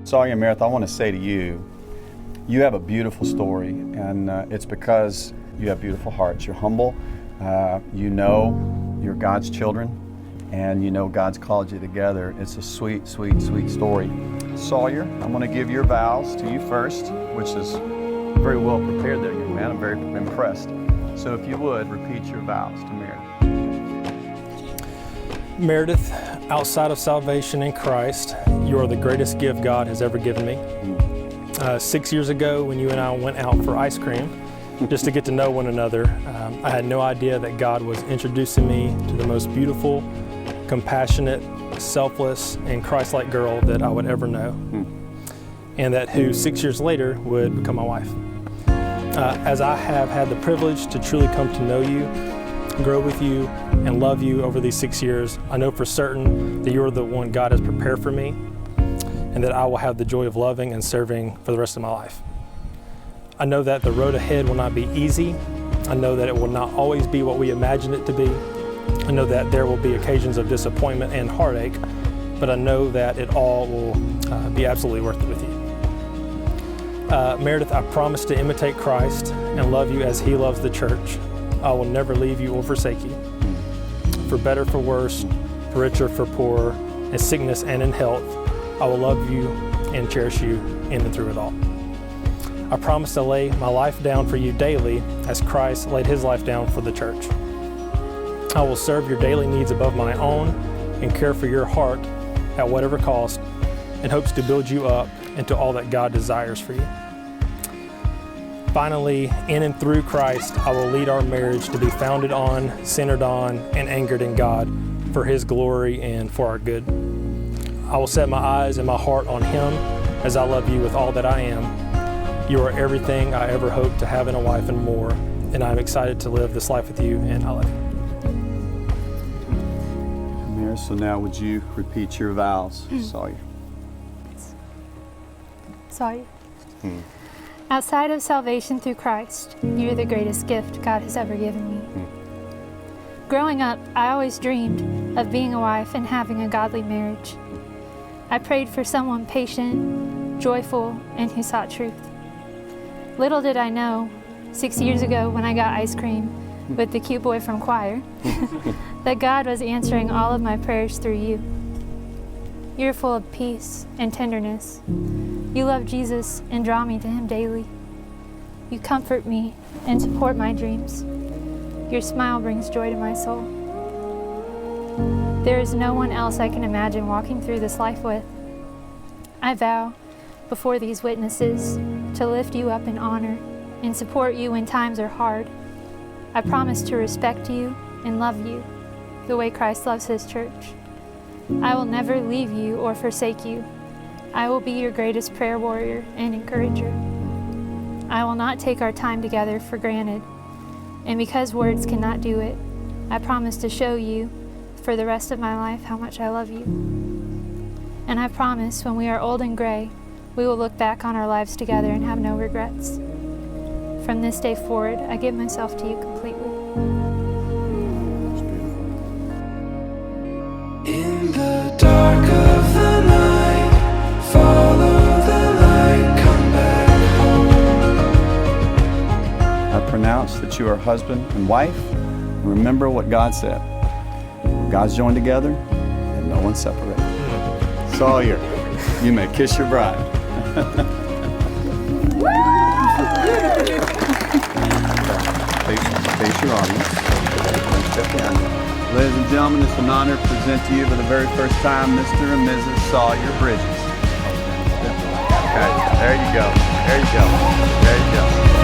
Sawyer and Meredith, I want to say to you, you have a beautiful story, and it's because you have beautiful hearts. You're humble, you know you're God's children, and you know God's called you together. It's a sweet, sweet, sweet story. Sawyer, I'm going to give your vows to you first, which is very well prepared there, young man. I'm very impressed. So if you would, repeat your vows to Meredith. Meredith, outside of salvation in Christ, you are the greatest gift God has ever given me. 6 years ago, when you and I went out for ice cream, just to get to know one another, I had no idea that God was introducing me to the most beautiful, compassionate, selfless, and Christ-like girl that I would ever know, and that who 6 years later would become my wife. As I have had the privilege to truly come to know you, grow with you, and love you over these 6 years, I know for certain that you're the one God has prepared for me, and that I will have the joy of loving and serving for the rest of my life. I know that the road ahead will not be easy. I know that it will not always be what we imagine it to be. I know that there will be occasions of disappointment and heartache, but I know that it all will be absolutely worth it with you. Meredith, I promise to imitate Christ and love you as He loves the church. I will never leave you or forsake you. For better, for worse, for richer, for poorer, in sickness and in health, I will love you and cherish you in and through it all. I promise to lay my life down for you daily as Christ laid His life down for the church. I will serve your daily needs above my own and care for your heart at whatever cost, in hopes to build you up into all that God desires for you. Finally, in and through Christ, I will lead our marriage to be founded on, centered on, and anchored in God for His glory and for our good. I will set my eyes and my heart on Him as I love you with all that I am. You are everything I ever hoped to have in a wife and more, and I'm excited to live this life with you, and I love you. Meredith, so now would you repeat your vows, Sawyer? Sawyer. Outside of salvation through Christ, you're the greatest gift God has ever given me. Growing up, I always dreamed of being a wife and having a godly marriage. I prayed for someone patient, joyful, and who sought truth. Little did I know, 6 years ago when I got ice cream with the cute boy from choir, that God was answering all of my prayers through you. You're full of peace and tenderness. You love Jesus and draw me to Him daily. You comfort me and support my dreams. Your smile brings joy to my soul. There is no one else I can imagine walking through this life with. I vow before these witnesses to lift you up in honor and support you when times are hard. I promise to respect you and love you the way Christ loves His church. I will never leave you or forsake you. I will be your greatest prayer warrior and encourager. I will not take our time together for granted. And because words cannot do it, I promise to show you for the rest of my life how much I love you. And I promise when we are old and gray, we will look back on our lives together and have no regrets. From this day forward, I give myself to you completely. In the dark of the night, follow the light, come back home. I pronounce that you are husband and wife. And remember what God said. God's joined together and no one's separated. Sawyer, you may kiss your bride. Face your audience. Ladies and gentlemen, it's an honor to present to you for the very first time Mr. and Mrs. Sawyer Bridges. Okay, there you go. There you go. There you go.